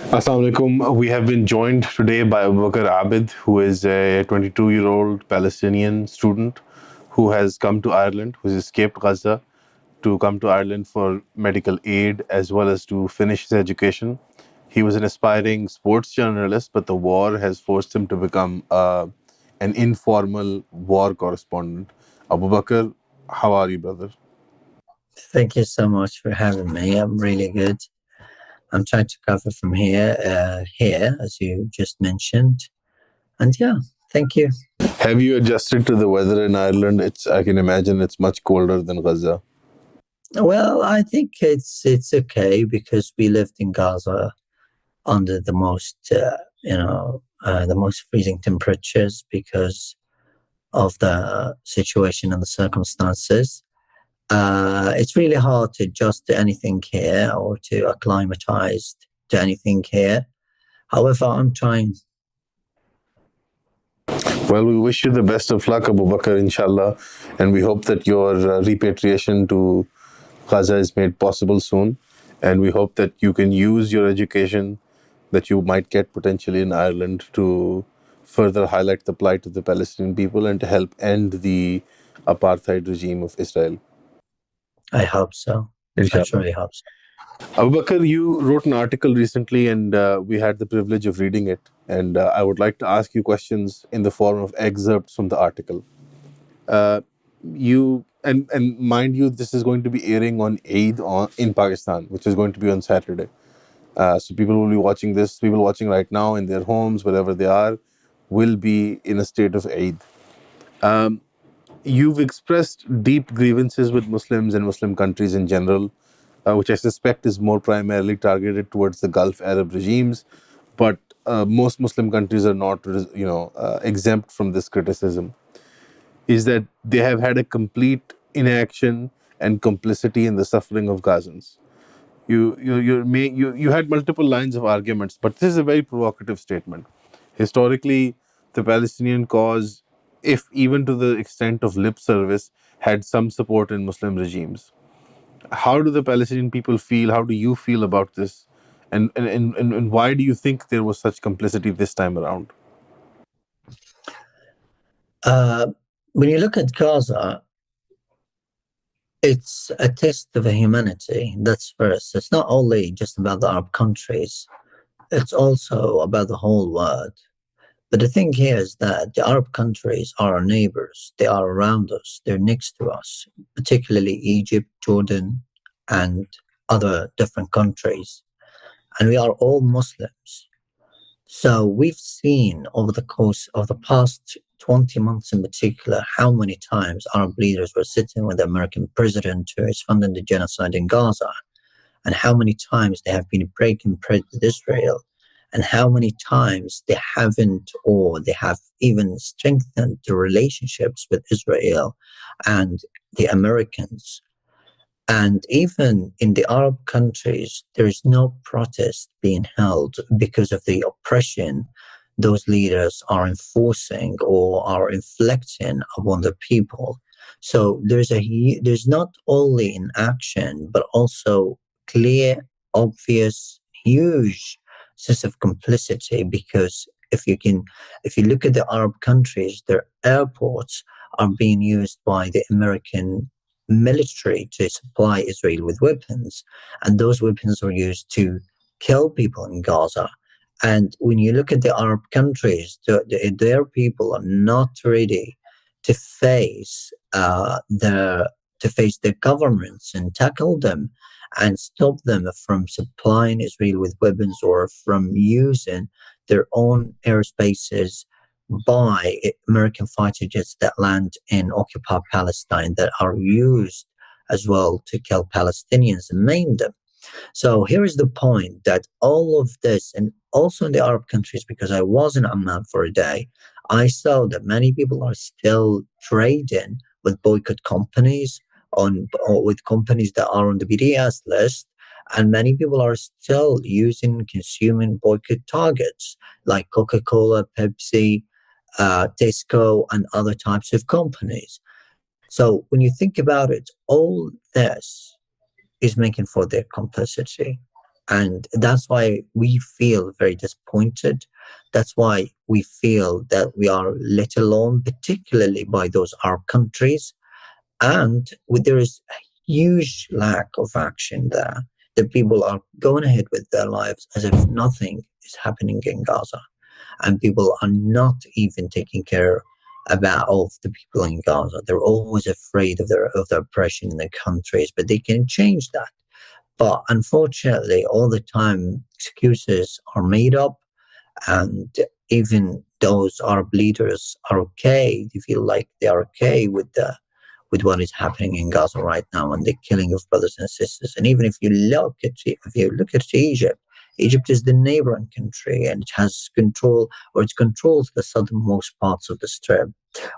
Assalamu alaikum. We have been joined today by Abu Bakr Abid, who is a 22-year-old Palestinian student who has come to Ireland, who has escaped Gaza to come to Ireland for medical aid as well as to finish his education. He was an aspiring sports journalist, but the war has forced him to become an informal war correspondent. Abu Bakr, how are you, brother? Thank you so much for having me. I'm really good. I'm trying to cover from here, as you just mentioned. And yeah, thank you. Have you adjusted to the weather in Ireland? I can imagine it's much colder than Gaza. Well, I think it's okay because we lived in Gaza under the most, the most freezing temperatures because of the situation and the circumstances. It's really hard to adjust to anything here or to acclimatize to anything here. However, I'm trying. Well, we wish you the best of luck, Abu Bakr, inshallah, and we hope that your repatriation to Gaza is made possible soon, and we hope that you can use your education that you might get potentially in Ireland to further highlight the plight of the Palestinian people and to help end the apartheid regime of Israel. I hope so. Inshallah. I truly hope so. Abu Bakr, you wrote an article recently and we had the privilege of reading it. And I would like to ask you questions in the form of excerpts from the article. And mind you, this is going to be airing on Eid in Pakistan, which is going to be on Saturday. So people will be watching this, people watching right now in their homes, wherever they are, will be in a state of Eid. You've expressed deep grievances with Muslims and Muslim countries in general, which I suspect is more primarily targeted towards the Gulf Arab regimes. But most Muslim countries are not, exempt from this criticism. Is that they have had a complete inaction and complicity in the suffering of Gazans. You had multiple lines of arguments, but this is a very provocative statement. Historically, the Palestinian cause, if even to the extent of lip service, had some support in Muslim regimes. How do the Palestinian people feel? How do you feel about this? And why do you think there was such complicity this time around? When you look at Gaza, it's a test of humanity. That's first. It's not only just about the Arab countries. It's also about the whole world. But the thing here is that the Arab countries are our neighbors. They are around us. They're next to us, particularly Egypt, Jordan, and other different countries. And we are all Muslims. So we've seen over the course of the past 20 months in particular, how many times Arab leaders were sitting with the American president who is funding the genocide in Gaza, and how many times they have been breaking bread with Israel, and how many times they haven't, or they have even strengthened the relationships with Israel and the Americans. And even in the Arab countries, there is no protest being held because of the oppression those leaders are enforcing or are inflicting upon the people. So there's not only inaction, but also clear, obvious, huge sense of complicity, because if you look at the Arab countries, their airports are being used by the American military to supply Israel with weapons, and those weapons are used to kill people in Gaza. And when you look at the Arab countries, their people are not ready to face their governments and tackle them and stop them from supplying Israel with weapons or from using their own airspaces by American fighter jets that land in occupied Palestine that are used as well to kill Palestinians and maim them. So here is the point, that all of this, and also in the Arab countries, because I was in Amman for a day, I saw that many people are still trading with boycott companies, or with companies that are on the BDS list, and many people are still consuming boycott targets like Coca-Cola, Pepsi, Tesco, and other types of companies. So when you think about it, all this is making for their complicity. And that's why we feel very disappointed. That's why we feel that we are let alone, particularly by those Arab countries. And there is a huge lack of action there. The people are going ahead with their lives as if nothing is happening in Gaza. And people are not even taking care about of the people in Gaza. They're always afraid of their oppression in their countries, but they can change that. But unfortunately, all the time excuses are made up, and even those Arab leaders are okay. They feel like they are okay with what is happening in Gaza right now and the killing of brothers and sisters. And even if you look at Egypt, Egypt is the neighboring country, and it has control, or it controls the southernmost parts of the strip,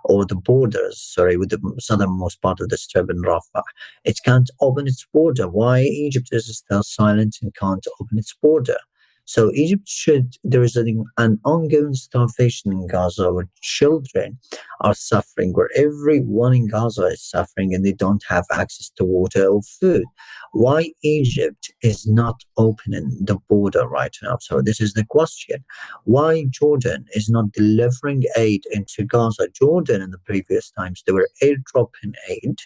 or the borders, sorry, with the southernmost part of the strip in Rafah. It can't open its border. Why Egypt is still silent and can't open its border? So Egypt should, there is an ongoing starvation in Gaza where children are suffering, where everyone in Gaza is suffering and they don't have access to water or food. Why Egypt is not opening the border right now? So this is the question. Why Jordan is not delivering aid into Gaza? Jordan in the previous times, they were airdropping aid.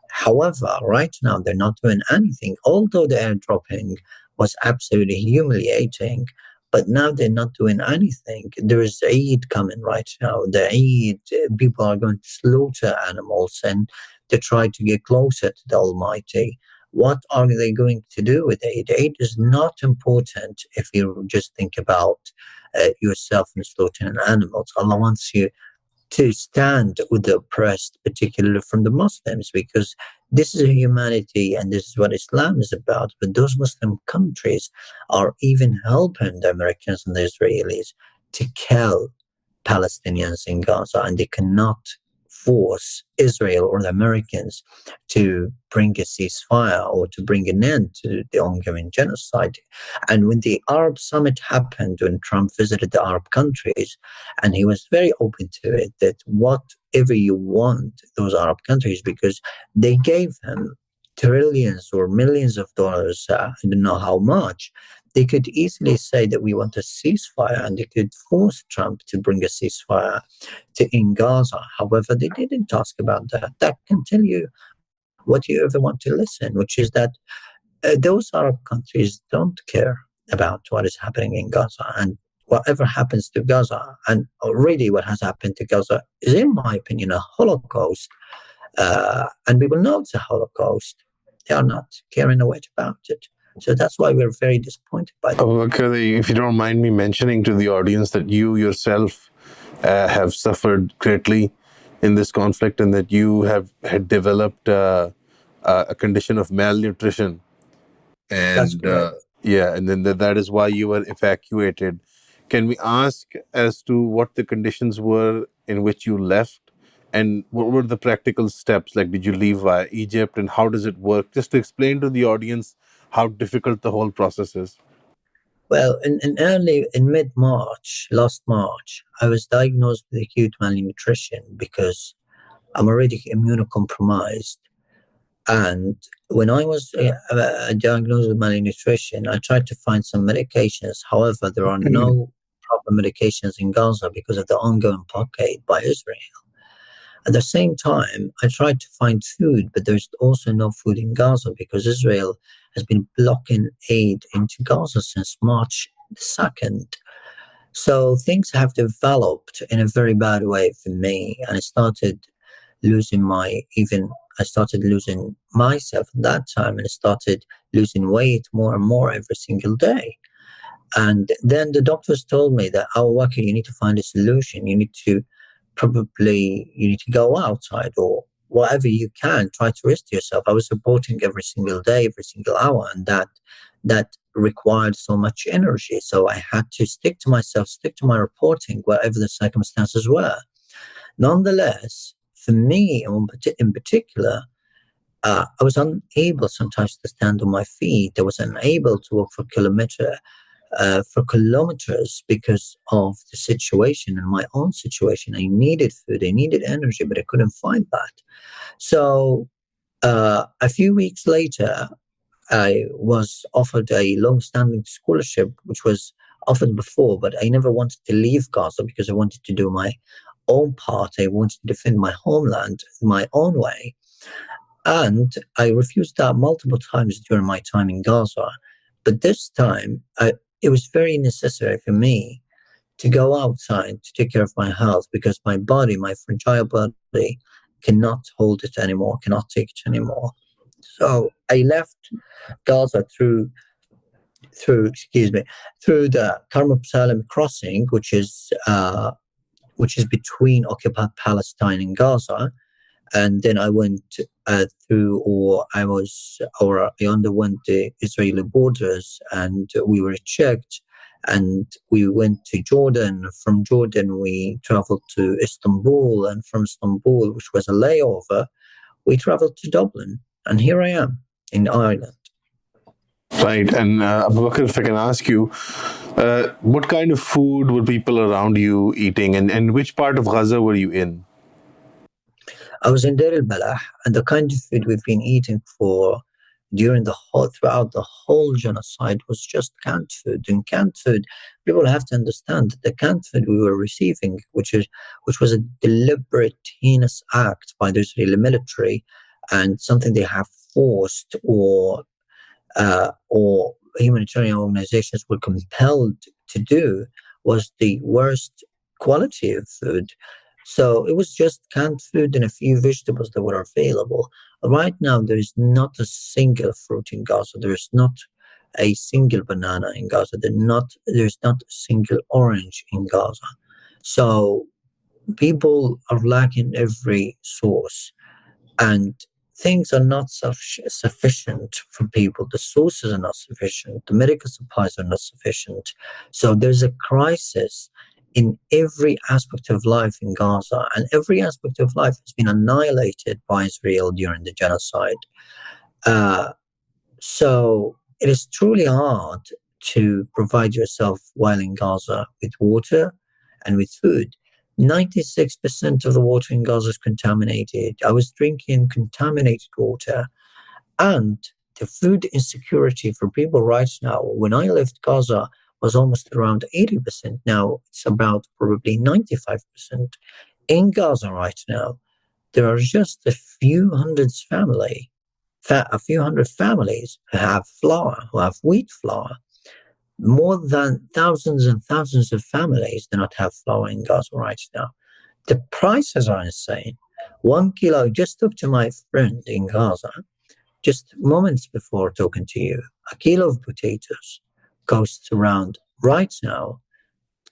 However, right now they're not doing anything, although the airdropping was absolutely humiliating. But now they're not doing anything. There is Eid coming right now. The Eid, people are going to slaughter animals and to try to get closer to the Almighty. What are they going to do with Eid? Eid is not important if you just think about yourself and slaughtering animals. Allah wants you to stand with the oppressed, particularly from the Muslims, because this is humanity and this is what Islam is about. But those Muslim countries are even helping the Americans and the Israelis to kill Palestinians in Gaza, and they cannot force Israel or the Americans to bring a ceasefire or to bring an end to the ongoing genocide. And when the Arab summit happened, when Trump visited the Arab countries, and he was very open to it, that whatever you want, those Arab countries, because they gave him trillions or millions of dollars, I don't know how much, they could easily say that we want a ceasefire, and they could force Trump to bring a ceasefire in Gaza. However, they didn't ask about that. That can tell you what you ever want to listen, which is that those Arab countries don't care about what is happening in Gaza. And whatever happens to Gaza, and already what has happened to Gaza, is, in my opinion, a Holocaust. And people know it's a Holocaust. They are not caring a whit about it. So that's why we're very disappointed by that. Okay, if you don't mind me mentioning to the audience that you yourself have suffered greatly in this conflict, and that you had developed a condition of malnutrition, That's and correct. yeah, and then that is why you were evacuated. Can we ask as to what the conditions were in which you left, and what were the practical steps? Like, did you leave via Egypt, and how does it work? Just to explain to the audience how difficult the whole process is. Well, in mid-March, last March, I was diagnosed with acute malnutrition because I'm already immunocompromised. And when I was diagnosed with malnutrition, I tried to find some medications. However, there are no proper medications in Gaza because of the ongoing blockade by Israel. At the same time, I tried to find food, but there's also no food in Gaza because Israel has been blocking aid into Gaza since March 2nd. So things have developed in a very bad way for me, and losing I started losing myself at that time, and I started losing weight more and more every single day. And then the doctors told me that, oh, okay, you need to find a solution. You need to go outside or whatever you can, try to rest yourself. I was reporting every single day, every single hour, and that required so much energy. So I had to stick to myself, stick to my reporting, whatever the circumstances were. Nonetheless, for me in particular, I was unable sometimes to stand on my feet. I was unable to walk for kilometers because of the situation and my own situation. I needed food, I needed energy, but I couldn't find that. So a few weeks later, I was offered a long-standing scholarship, which was offered before, but I never wanted to leave Gaza because I wanted to do my own part. I wanted to defend my homeland my own way. And I refused that multiple times during my time in Gaza. But this time, it was very necessary for me to go outside to take care of my health because my body, my fragile body, cannot hold it anymore, cannot take it anymore. So I left Gaza through the Karm Salem crossing, which is between occupied Palestine and Gaza, and then I went I underwent the Israeli borders, and we were checked, and we went to Jordan. From Jordan, we traveled to Istanbul, and from Istanbul, which was a layover, we traveled to Dublin, and here I am in Ireland. Right. And Abu Bakr, if I can ask you, what kind of food were people around you eating, and which part of Gaza were you in? I was in Deir al-Balah, and the kind of food we've been eating throughout the whole genocide was just canned food. And canned food, people have to understand that the canned food we were receiving, which was a deliberate, heinous act by the Israeli military, and something they have forced or humanitarian organizations were compelled to do, was the worst quality of food. So it was just canned food and a few vegetables that were available. Right now, there is not a single fruit in Gaza. There is not a single banana in Gaza. There's not a single orange in Gaza. So people are lacking every source, and things are not sufficient for people. The sources are not sufficient. The medical supplies are not sufficient. So there's a crisis in every aspect of life in Gaza, and every aspect of life has been annihilated by Israel during the genocide. So it is truly hard to provide yourself while in Gaza with water and with food. 96% of the water in Gaza is contaminated. I was drinking contaminated water, and the food insecurity for people right now, when I left Gaza, was almost around 80%. Now it's about probably 95%. In Gaza right now, there are just a few hundred families who have flour, who have wheat flour. More than thousands and thousands of families do not have flour in Gaza right now. The prices are insane. 1 kilo, just talked to my friend in Gaza, just moments before talking to you, a kilo of potatoes costs around, right now,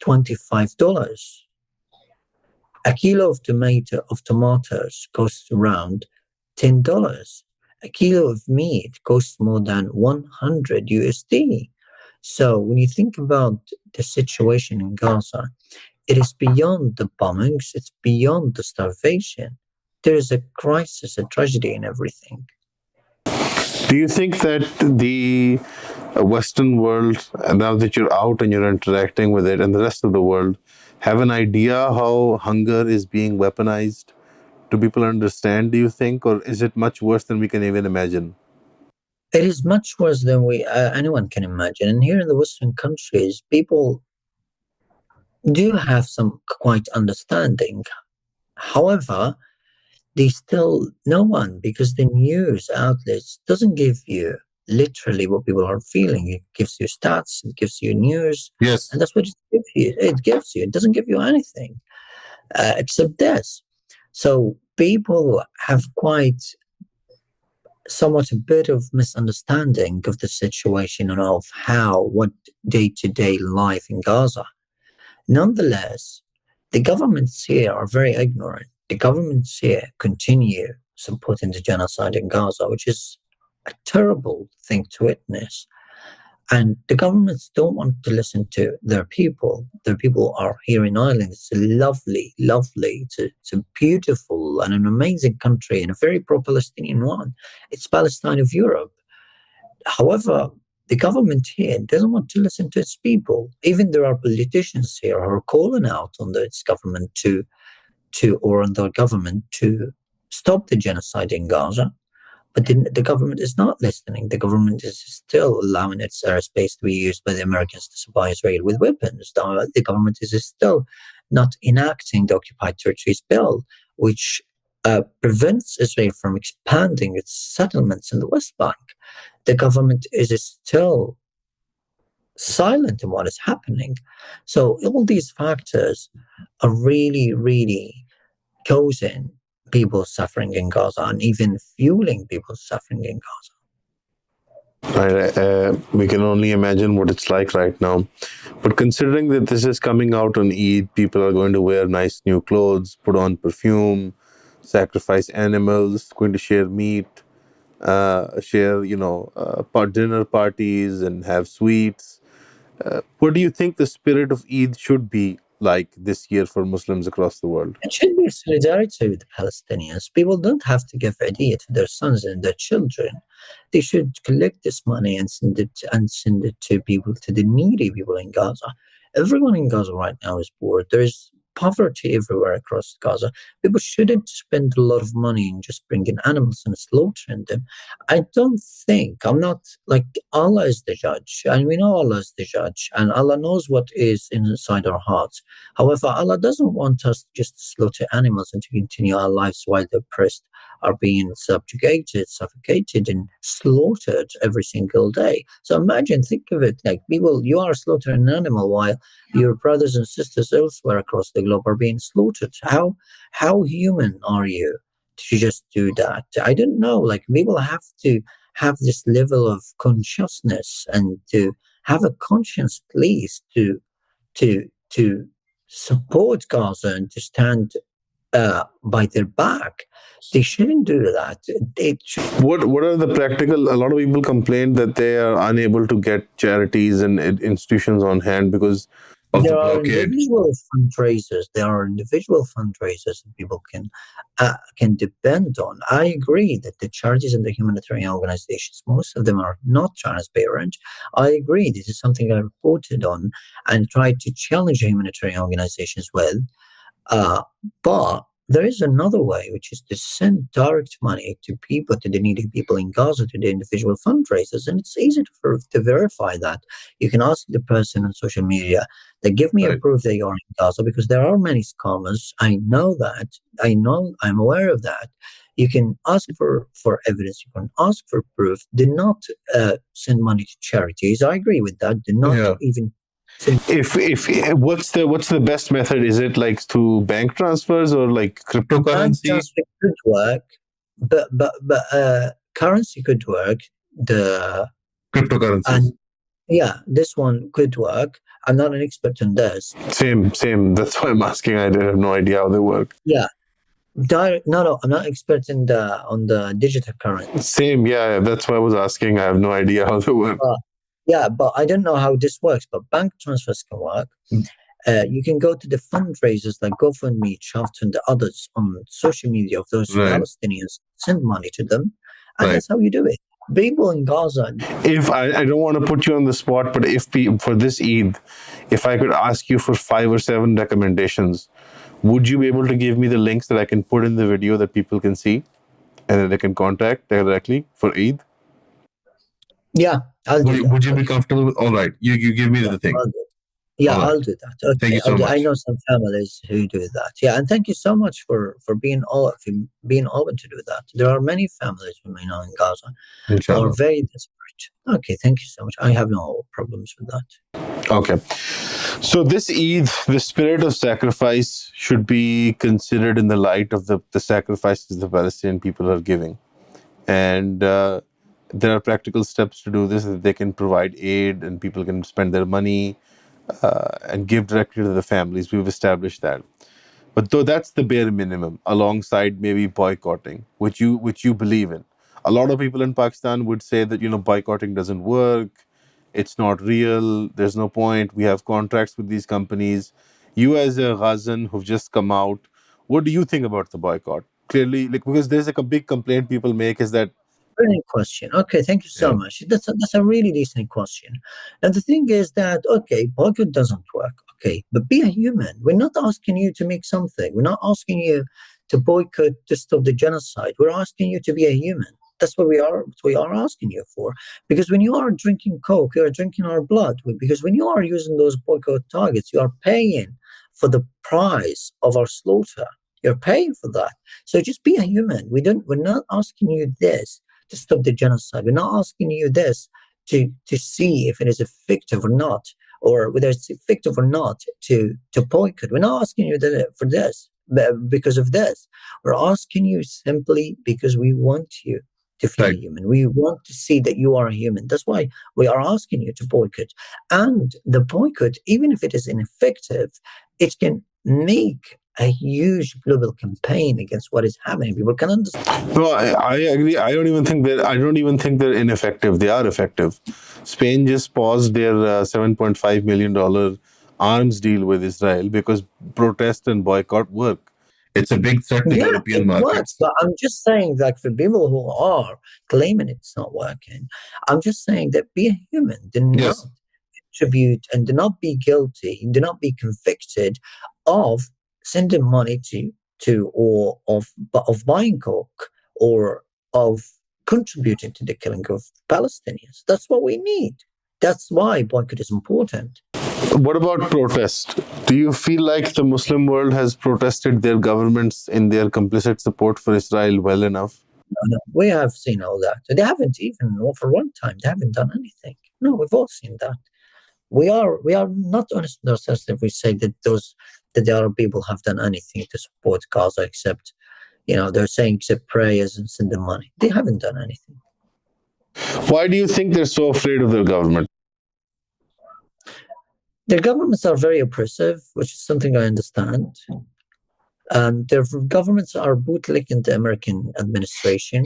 $25. A kilo of tomatoes costs around $10. A kilo of meat costs more than 100 USD. So when you think about the situation in Gaza, it is beyond the bombings, it's beyond the starvation. There is a crisis, a tragedy in everything. Do you think that the Western world, now that you're out and you're interacting with it, and the rest of the world, have an idea how hunger is being weaponized? Do people understand, do you think, or is it much worse than we can even imagine? It is much worse than anyone can imagine. And here in the Western countries, people do have some quite understanding. However, they still no one, because the news outlets doesn't give you literally what people are feeling. It gives you stats, it gives you news, Yes. and that's what it gives you. It doesn't give you anything except this. So people have quite somewhat a bit of misunderstanding of the situation and of what day-to-day life in Gaza. Nonetheless, the governments here are very ignorant. The governments here continue supporting the genocide in Gaza, which is a terrible thing to witness. And the governments don't want to listen to their people. Their people are here in Ireland. It's a lovely, it's a beautiful and an amazing country, and a very pro-Palestinian one. It's Palestine of Europe. However, the government here doesn't want to listen to its people. Even there are politicians here who are calling out on its government on their government to stop the genocide in Gaza. But the government is not listening. The government is still allowing its airspace to be used by the Americans to supply Israel with weapons. The government is still not enacting the Occupied Territories Bill, which prevents Israel from expanding its settlements in the West Bank. The government is still silent in what is happening. So all these factors are really, really causing people suffering in Gaza and even fueling people suffering in Gaza. We can only imagine what it's like right now. But considering that this is coming out on Eid, people are going to wear nice new clothes, put on perfume, sacrifice animals, going to share meat, share, dinner parties and have sweets. What do you think the spirit of Eid should be like this year for Muslims across the world? It should be solidarity with the Palestinians. People don't have to give idea to their sons and their children. They should collect this money and send it to people, to the needy people in Gaza. Everyone in Gaza right now is poor. There is poverty everywhere across Gaza. People shouldn't spend a lot of money in just bringing animals and slaughtering them. I don't think, I'm not like, Allah is the judge, and we know Allah is the judge, and Allah knows what is inside our hearts. However, Allah doesn't want us just to slaughter animals and to continue our lives while the oppressed are being subjugated, suffocated, and slaughtered every single day. So imagine, think of it like people, you are slaughtering an animal while your brothers and sisters elsewhere across the globe are being slaughtered. How human are you to just do that? I don't know. Like, people have to have this level of consciousness and to have a conscience, at least, to support Gaza and to stand by their back. They shouldn't do that. What are the practical? A lot of people complain that they are unable to get charities and institutions on hand because of the There are blockade. individual fundraisers. There are individual fundraisers that people can depend on. I agree that the charities and the humanitarian organizations, most of them are not transparent. I agree. This is something I reported on and tried to challenge humanitarian organizations with. But there is another way, which is to send direct money to people, to the needy people in Gaza, to the individual fundraisers. And it's easy to verify that. You can ask the person on social media, they give me a proof they are in Gaza, because there are many scammers. I know that. I'm aware of that. You can ask for evidence. You can ask for proof. Do not send money to charities. I agree with that. Do not even. If what's the best method? Is it like through bank transfers or like cryptocurrency? Bank transfer could work, but currency could work. The Cryptocurrencies. And yeah, this one could work. I'm not an expert on this. Same. That's why I'm asking. I have no idea how they work. Yeah. No, I'm not expert on the digital currency. Same, yeah. That's why I was asking. I have no idea how they work. Yeah, but I don't know how this works. But bank transfers can work. You can go to the fundraisers like GoFundMe, Shaft, and the others on social media of those Palestinians, send money to them, and that's how you do it. People in Gaza. If I don't want to put you on the spot, but for this Eid, if I could ask you for 5 or 7 recommendations, would you be able to give me the links that I can put in the video that people can see and that they can contact directly for Eid? Yeah, I'll do that. Would you be comfortable with? All right, you give me the thing. I'll do that. Okay. Thank you so much. I know some families who do that. Yeah, and thank you so much for being open to do that. There are many families we may know in Gaza who are very desperate. Okay, thank you so much. I have no problems with that. Okay. So this Eid, the spirit of sacrifice should be considered in the light of the sacrifices the Palestinian people are giving. And there are practical steps to do this, that they can provide aid and people can spend their money and give directly to the families. We've established that. But though that's the bare minimum, alongside maybe boycotting, which you believe in. A lot of people in Pakistan would say that, boycotting doesn't work. It's not real. There's no point. We have contracts with these companies. You as a Ghazan who've just come out, what do you think about the boycott? Clearly, because there's a big complaint people make is that. Brilliant question. Okay, thank you so much. That's a really decent question. And the thing is that, okay, boycott doesn't work. Okay, but be a human. We're not asking you to make something. We're not asking you to boycott to stop the genocide. We're asking you to be a human. That's what we are asking you for. Because when you are drinking Coke, you are drinking our blood. Because when you are using those boycott targets, you are paying for the price of our slaughter. You're paying for that. So just be a human. We're not asking you this to stop the genocide. We're not asking you this to see if it is effective or not, or whether it's effective or not to boycott. We're not asking you for this because of this. We're asking you simply because we want you to feel Right. human. We want to see that you are a human. That's why we are asking you to boycott. And the boycott, even if it is ineffective, it can make a huge global campaign against what is happening. People can understand. No, I agree. I don't even think they're ineffective. They are effective. Spain just paused their $7.5 million arms deal with Israel because protest and boycott work. It's a big threat to Yeah, European it works. markets. But I'm just saying, like, for people who are claiming it's not working, I'm just saying that be a human. Do not Yes. contribute and do not be guilty, do not be convicted of sending money or of buying coke or of contributing to the killing of Palestinians. That's what we need. That's why boycott is important. What about protest? Do you feel like the Muslim world has protested their governments in their complicit support for Israel well enough? No, we have seen all that. They haven't even, or for one time, they haven't done anything. No, we've all seen that. We are not honest with ourselves if we say that the Arab people have done anything to support Gaza except, they're saying except prayers and send them money. They haven't done anything. Why do you think they're so afraid of their government? Their governments are very oppressive, which is something I understand. And their governments are bootlicking the American administration.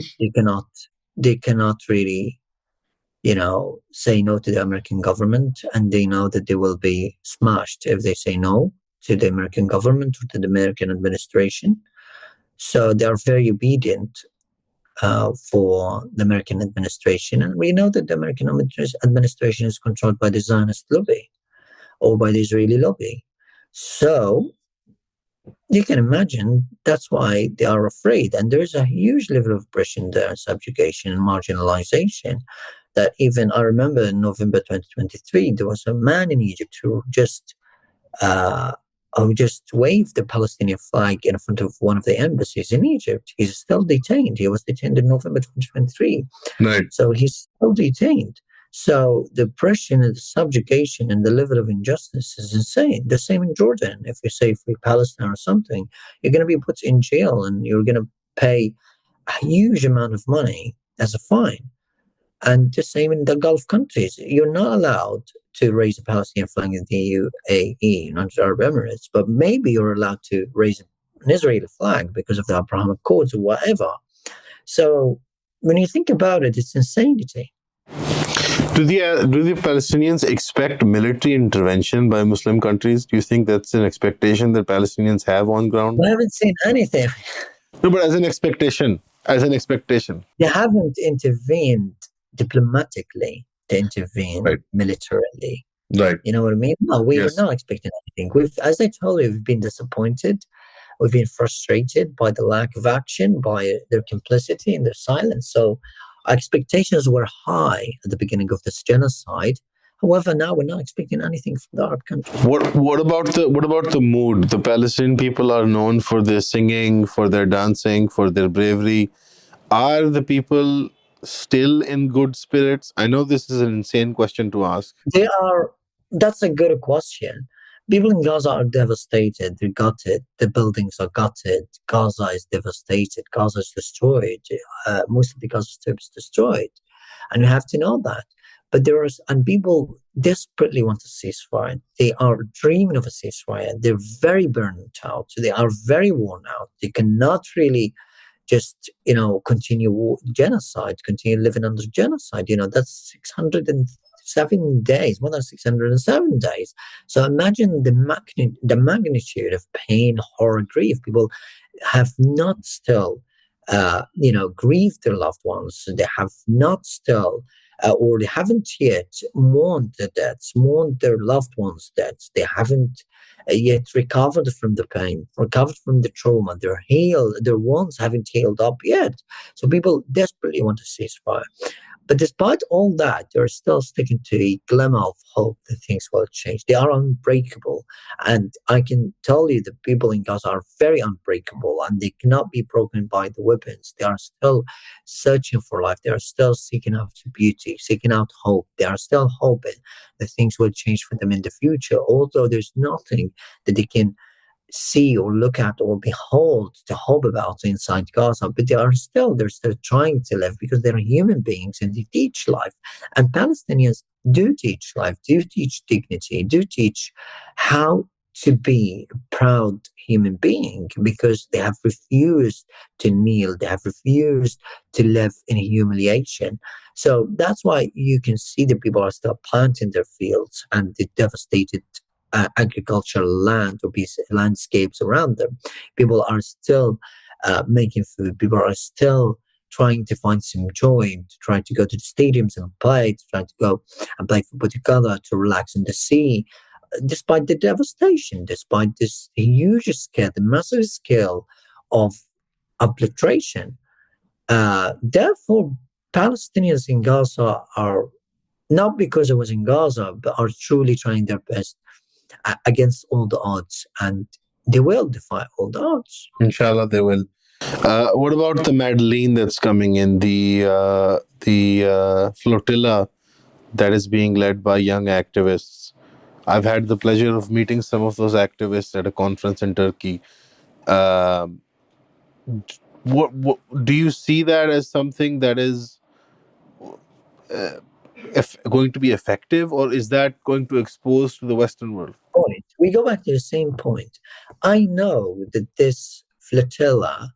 They cannot really, say no to the American government, and they know that they will be smashed if they say no to the American government or to the American administration. So they are very obedient for the American administration. And we know that the American administration is controlled by the Zionist lobby or by the Israeli lobby. So you can imagine that's why they are afraid. And there is a huge level of oppression there, subjugation and marginalization. That even I remember in November 2023, there was a man in Egypt who just waved the Palestinian flag in front of one of the embassies in Egypt. He's still detained. He was detained in November 2023. Right. So he's still detained. So the oppression and the subjugation and the level of injustice is insane. The same in Jordan. If you say free Palestine or something, you're going to be put in jail and you're going to pay a huge amount of money as a fine. And the same in the Gulf countries. You're not allowed to raise a Palestinian flag in the UAE, United Arab Emirates, but maybe you're allowed to raise an Israeli flag because of the Abrahamic Accords or whatever. So when you think about it, it's insanity. Do the Palestinians expect military intervention by Muslim countries? Do you think that's an expectation that Palestinians have on ground? I haven't seen anything. No, but as an expectation. They haven't intervened diplomatically. They intervene Right. militarily. Right. You know what I mean? No, we Yes. were not expecting anything. As I told you, we've been disappointed. We've been frustrated by the lack of action, by their complicity and their silence. So our expectations were high at the beginning of this genocide. However, now we're not expecting anything from the Arab countries. What about the mood? The Palestinian people are known for their singing, for their dancing, for their bravery. Are the people still in good spirits? I know this is an insane question to ask. They are. That's a good question. People in Gaza are devastated. They're gutted. The buildings are gutted. Gaza is devastated. Gaza is destroyed. Most of the Gaza Strip is destroyed, and you have to know that. But people desperately want a ceasefire. They are dreaming of a ceasefire. They're very burnt out. They are very worn out. They cannot really just, continue genocide, continue living under genocide. That's 607 days, more than 607 days. So imagine the magnitude of pain, horror, grief. People have not still, grieved their loved ones. They have not still or they haven't yet mourned the deaths, mourned their loved ones' deaths. They haven't yet recovered from the pain, recovered from the trauma. They're healed. Their wounds haven't healed up yet. So people desperately want a ceasefire. But despite all that, they're still sticking to a glimmer of hope that things will change. They are unbreakable. And I can tell you the people in Gaza are very unbreakable and they cannot be broken by the weapons. They are still searching for life. They are still seeking out beauty, seeking out hope. They are still hoping that things will change for them in the future, although there's nothing that they can see or look at or behold to hope about inside Gaza, but they're still trying to live because they're human beings and they teach life. And Palestinians do teach life, do teach dignity, do teach how to be a proud human being because they have refused to kneel, they have refused to live in humiliation. So that's why you can see that people are still planting their fields and the devastated agricultural land or landscapes around them. People are still making food. People are still trying to find some joy, to try to go to the stadiums and play, to try to go and play football together, to relax in the sea. Despite the devastation, despite this huge scale, the massive scale of obliteration. Therefore, Palestinians in Gaza are, not because it was in Gaza, but are truly trying their best against all the odds, and they will defy all the odds. Inshallah, they will. What about the Madeleine that's coming in, the flotilla that is being led by young activists? I've had the pleasure of meeting some of those activists at a conference in Turkey. Um what do you see that as something that is going to be effective, or is that going to expose to the Western world? Point. We go back to the same point. I know that this flotilla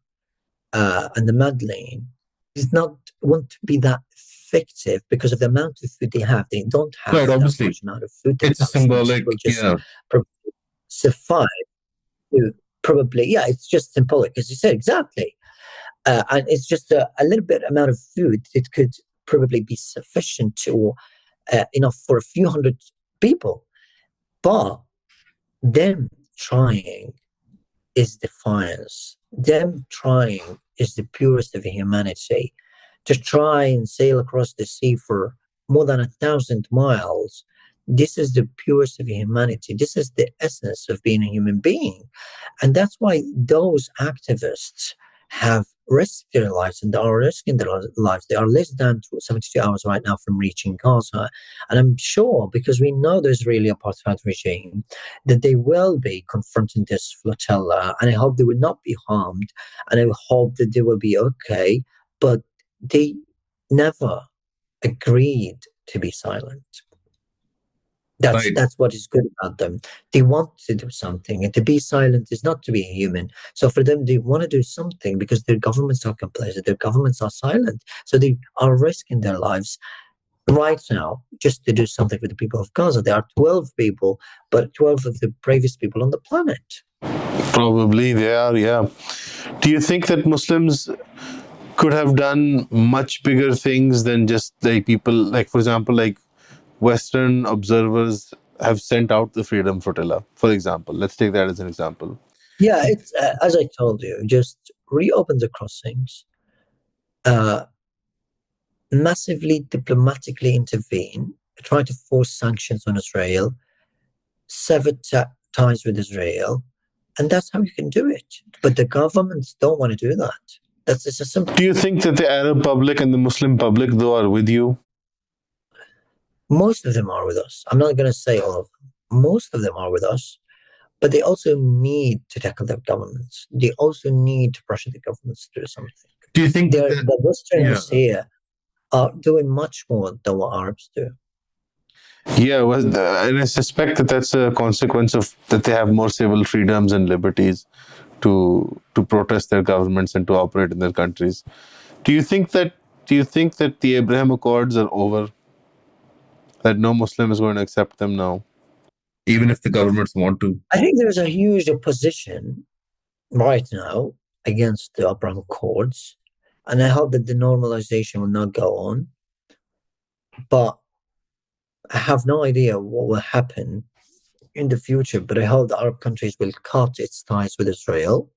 and the Madeleine is not want to be that effective because of the amount of food they have. They don't have Right, that obviously. much amount of food. It's a symbolic, Will just yeah. suffice to probably, yeah, it's just symbolic, as you said, exactly. And it's just a little bit amount of food that could probably be sufficient to enough for a few hundred people. But them trying is defiance. Them trying is the purest of humanity. To try and sail across the sea for more than 1,000 miles, this is the purest of humanity. This is the essence of being a human being. And that's why those activists have risked their lives and are risking their lives. They are less than 72 hours right now from reaching Gaza. And I'm sure, because we know the Israeli apartheid regime, that they will be confronting this flotilla. And I hope they will not be harmed. And I hope that they will be okay. But they never agreed to be silent. That's what is good about them. They want to do something, and to be silent is not to be human. So for them, they want to do something because their governments are complacent, their governments are silent. So they are risking their lives right now just to do something for the people of Gaza. There are 12 people, but 12 of the bravest people on the planet. Probably they are, yeah. Do you think that Muslims could have done much bigger things than just like people, like for example, like Western observers have sent out the Freedom Flotilla, for example? Let's take that as an example. Yeah, it's as I told you, just reopen the crossings, massively diplomatically intervene, try to force sanctions on Israel, sever ties with Israel, and that's how you can do it. But the governments don't want to do that. That's just a simple. Do you think that the Arab public and the Muslim public, though, are with you? Most of them are with us. I'm not going to say all of them. Most of them are with us, but they also need to tackle their governments. They also need to pressure the governments to do something. Do you think the Westerners here are doing much more than what Arabs do? Yeah, well, and I suspect that that's a consequence of that they have more civil freedoms and liberties to protest their governments and to operate in their countries. Do you think that the Abraham Accords are over? That no Muslim is going to accept them now, even if the governments want to? I think there's a huge opposition right now against the Abraham Accords, and I hope that the normalization will not go on. But I have no idea what will happen in the future. But I hope the Arab countries will cut its ties with Israel.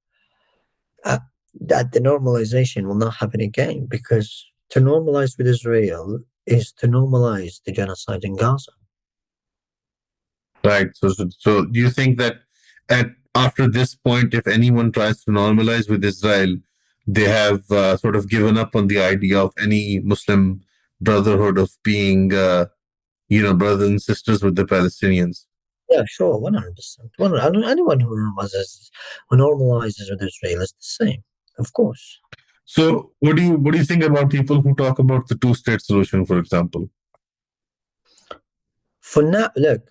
Uh, that the normalization will not happen again, because to normalize with Israel is to normalize the genocide in Gaza. Right. So do you think that at after this point, if anyone tries to normalize with Israel, they have sort of given up on the idea of any Muslim brotherhood of being, brothers and sisters with the Palestinians? Yeah, sure, 100%. Anyone who normalizes with Israel is the same, of course. So what do you think about people who talk about the two-state solution, for example? For now, look,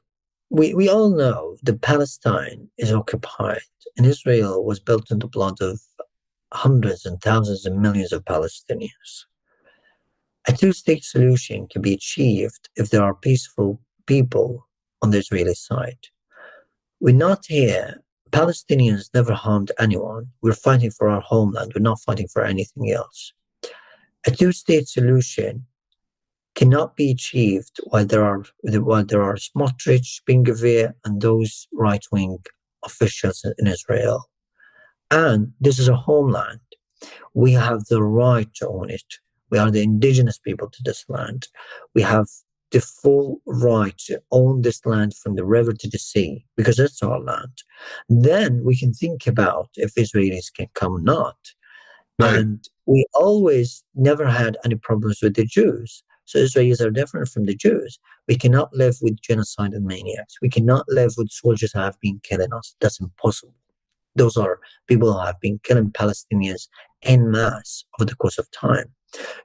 we all know that Palestine is occupied, and Israel was built in the blood of hundreds and thousands and millions of Palestinians. A two-state solution can be achieved if there are peaceful people on the Israeli side. We're not here. Palestinians never harmed anyone. We're fighting for our homeland. We're not fighting for anything else. A two-state solution cannot be achieved while there are Smotrich, Ben Gvir, and those right-wing officials in Israel. And this is a homeland. We have the right to own it. We are the indigenous people to this land. We have the full right to own this land from the river to the sea, because it's our land. Then we can think about if Israelis can come or not. Right. And we always never had any problems with the Jews. So Israelis are different from the Jews. We cannot live with genocide and maniacs. We cannot live with soldiers who have been killing us. That's impossible. Those are people who have been killing Palestinians en masse over the course of time.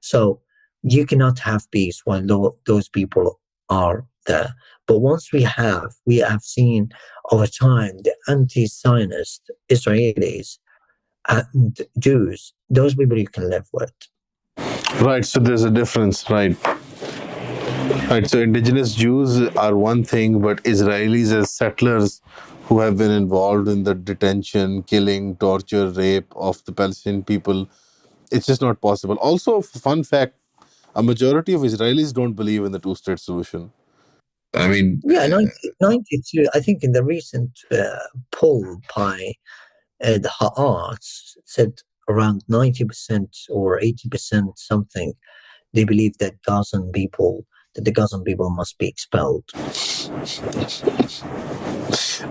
So you cannot have peace while those people are there. But once we have seen over time the anti-Zionist Israelis and Jews, those people you can live with. Right. So there's a difference, right? Right. So indigenous Jews are one thing, but Israelis as settlers who have been involved in the detention, killing, torture, rape of the Palestinian people, it's just not possible. Also, fun fact, a majority of Israelis don't believe in the two-state solution. I mean, Yeah, 92, I think in the recent poll by the Ha'arts said around 90% or 80% something, they believe that the Gazan people must be expelled.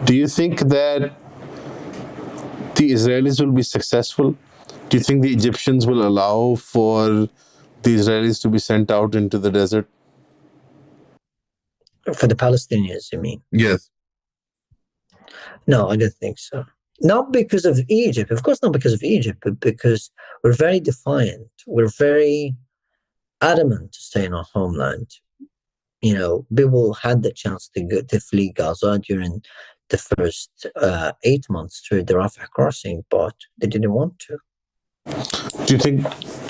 do you think that the Israelis will be successful? Do you think the Egyptians will allow for the Israelis to be sent out into the desert? For the Palestinians, you mean? Yes. No, I don't think so. Not because of Egypt, of course, not because of Egypt, but because we're very defiant. We're very adamant to stay in our homeland. You know, people had the chance to flee Gaza during the first 8 months through the Rafah crossing, but they didn't want to. Do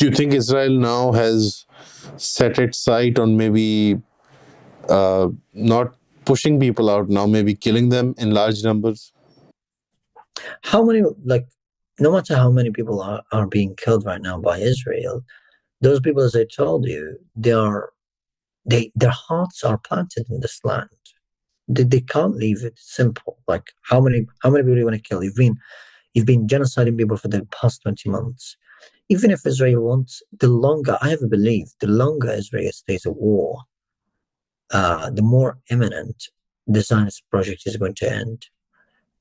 you think Israel now has set its sight on maybe not pushing people out now, maybe killing them in large numbers? How many, no matter how many people are being killed right now by Israel, those people, as I told you, their hearts are planted in this land. They can't leave it simple. Like how many people do you want to kill? You've been genociding people for the past 20 months. Even if Israel wants, I have a belief, the longer Israel stays at war, the more imminent the Zionist project is going to end.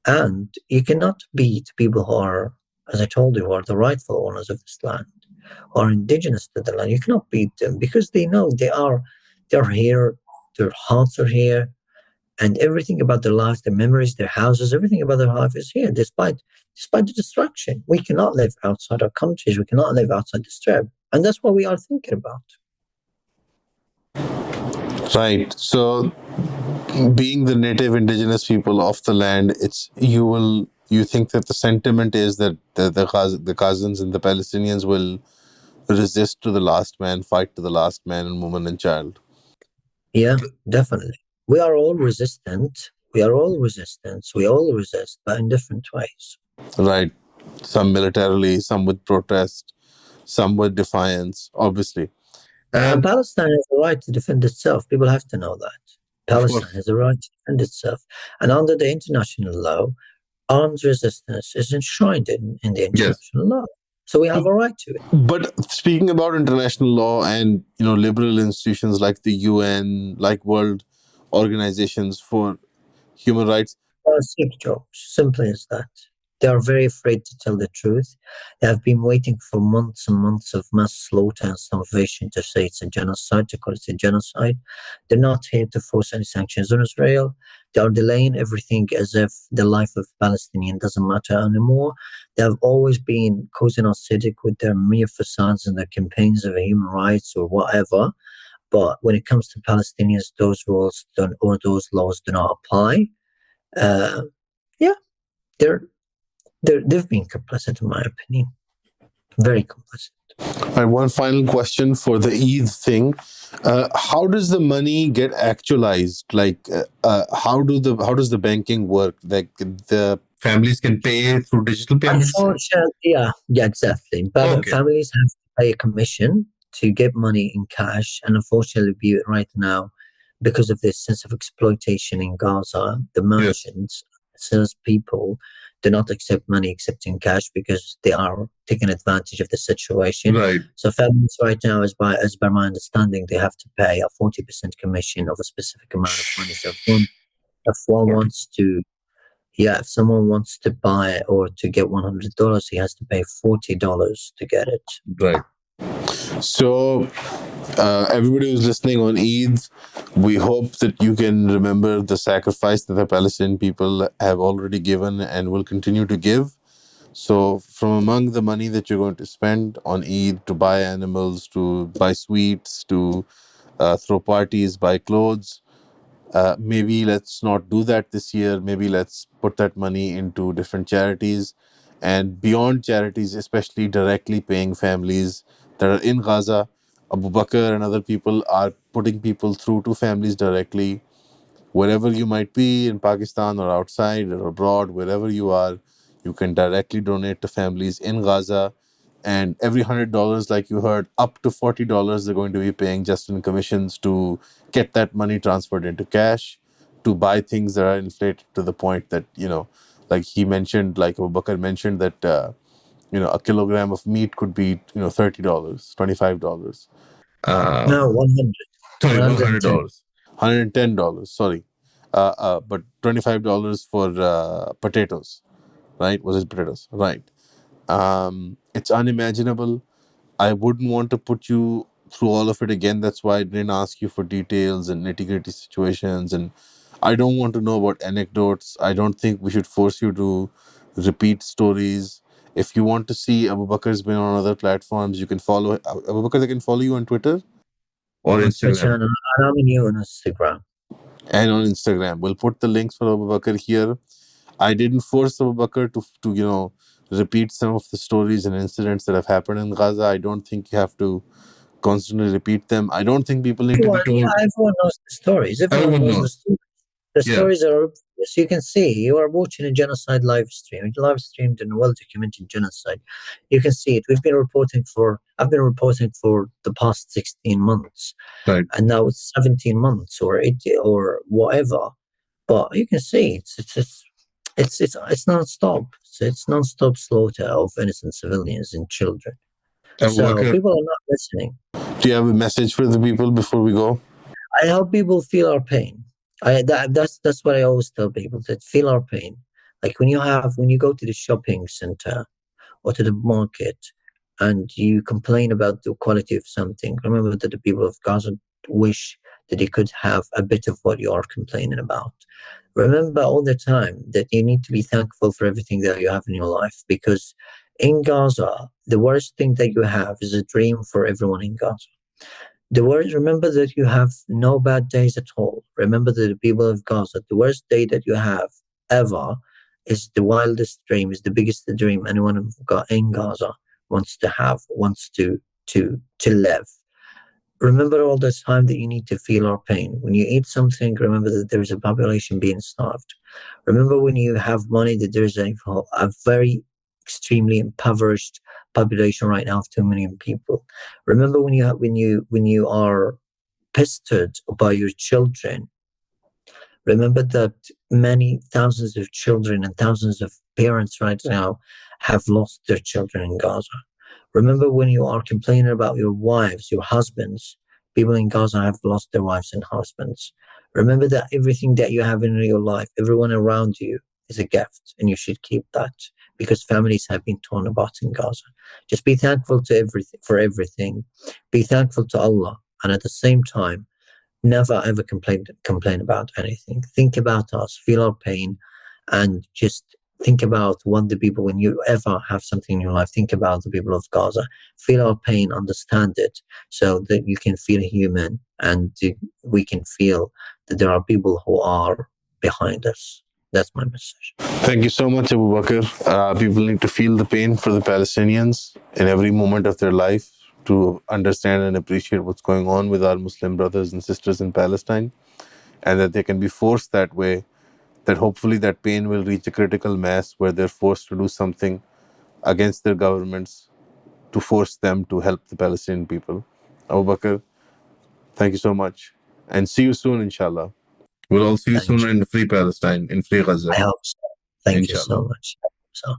And you cannot beat people who are, as I told you, who are the rightful owners of this land, who are indigenous to the land. You cannot beat them because they know they're here, their hearts are here, and everything about their lives, their memories, their houses, everything about their life is here, despite the destruction. We cannot live outside our countries. We cannot live outside the strip. And that's what we are thinking about. Right. So, being the native indigenous people of the land, you think that the sentiment is that the cousins and the Palestinians will resist to the last man, fight to the last man and woman and child. Yeah, definitely. We are all resistant. We all resist, but in different ways. Right. Some militarily, some with protest, some with defiance, obviously. And And Palestine has a right to defend itself. People have to know that. of Palestine course, has a right to defend itself. And under the international law, armed resistance is enshrined in the yes. international law. So we have a right to it. But speaking about international law and liberal institutions like the UN, like world organizations for human rights, Sick jokes, simply as that. They are very afraid to tell the truth. They have been waiting for months and months of mass slaughter and starvation to say it's a genocide, to call it a genocide. They're not here to force any sanctions on Israel. They are delaying everything as if the life of Palestinian doesn't matter anymore. They have always been causing us headache with their mere facades and their campaigns of human rights or whatever. But when it comes to Palestinians, those rules don't, or those laws do not apply. Uh, yeah, they're they've been complicit, in my opinion, very complicit. All right, one final question for the Eid thing. How does the money get actualized? Like, how does the banking work? Like, the families can pay through digital payments. Unfortunately, yeah, exactly. But Okay. families have to pay a commission to get money in cash, and unfortunately, right now, because of this sense of exploitation in Gaza, the Yes. merchants, salespeople, do not accept money except in cash because they are taking advantage of the situation. Right. So families right now, as by my understanding, they have to pay a 40% commission of a specific amount of money. So if one 40. wants to yeah, if someone wants to buy or to get $100, he has to pay $40 to get it. Right. So, everybody who's listening on Eid, we hope that you can remember the sacrifice that the Palestinian people have already given and will continue to give. So, from among the money that you're going to spend on Eid to buy animals, to buy sweets, to throw parties, buy clothes, maybe let's not do that this year. Maybe let's put that money into different charities, and beyond charities, especially directly paying families that are in Gaza. Abu Bakr and other people are putting people through to families directly. Wherever you might be in Pakistan or outside or abroad, wherever you are, you can directly donate to families in Gaza. And every $100, like you heard, up to $40 they're going to be paying just in commissions to get that money transferred into cash, to buy things that are inflated to the point that, like he mentioned, like Abu Bakr mentioned, that a kilogram of meat could be $30, $25. No, 100, Sorry, $110. $110. Sorry, but $25 for potatoes. Right? Was it potatoes? Right. It's unimaginable. I wouldn't want to put you through all of it again. That's why I didn't ask you for details and nitty gritty situations. And I don't want to know about anecdotes. I don't think we should force you to repeat stories. If you want to see, Abu Bakr's been on other platforms. You can follow Abu Bakr. They can follow you on Twitter or On Twitter Instagram. and I'm new on Instagram. And on Instagram. We'll put the links for Abu Bakr here. I didn't force Abu Bakr to repeat some of the stories and incidents that have happened in Gaza. I don't think you have to constantly repeat them. I don't think people need to be told. Everyone knows the stories. Everyone Everyone knows the knows. stories. The Yeah. stories are obvious. You can see you are watching a genocide live stream. It's live streamed and well documented genocide. You can see it. I've been reporting for the past 16 months. Right. And now it's 17 months or 80 or whatever. But you can see it's non-stop. It's non-stop slaughter of innocent civilians and children. Abu So Bakr, people are not listening. do you have a message for the people before we go? I help people feel our pain. That's what I always tell people, that feel our pain. Like when you go to the shopping center or to the market and you complain about the quality of something, remember that the people of Gaza wish that they could have a bit of what you are complaining about. Remember all the time that you need to be thankful for everything that you have in your life, because in Gaza, the worst thing that you have is a dream for everyone in Gaza. Remember that you have no bad days at all. Remember that the people of Gaza, the worst day that you have ever is the wildest dream, is the biggest dream anyone in Gaza wants to have, wants to live. Remember all the time that you need to feel our pain. When you eat something, remember that there is a population being starved. Remember when you have money that there's a very extremely impoverished population right now of 2 million people. Remember when you are pestered by your children. Remember that many thousands of children and thousands of parents right now have lost their children in Gaza. Remember when you are complaining about your wives, your husbands. People in Gaza have lost their wives and husbands. Remember that everything that you have in your life, everyone around you, is a gift, and you should keep that, because families have been torn apart in Gaza. Just be thankful to everything for everything. Be thankful to Allah, and at the same time, never ever complain about anything. Think about us, feel our pain, and just think about what the people, when you ever have something in your life, think about the people of Gaza. Feel our pain, understand it, so that you can feel human, and we can feel that there are people who are behind us. That's my message. Thank you so much, Abu Bakr. People need to feel the pain for the Palestinians in every moment of their life to understand and appreciate what's going on with our Muslim brothers and sisters in Palestine, and that they can be forced that way, that hopefully that pain will reach a critical mass where they're forced to do something against their governments to force them to help the Palestinian people. Abu Bakr, thank you so much. And see you soon, inshallah. We'll all see you soon in free Palestine, in free Gaza. I hope so. Thank you Inshallah. so much. So.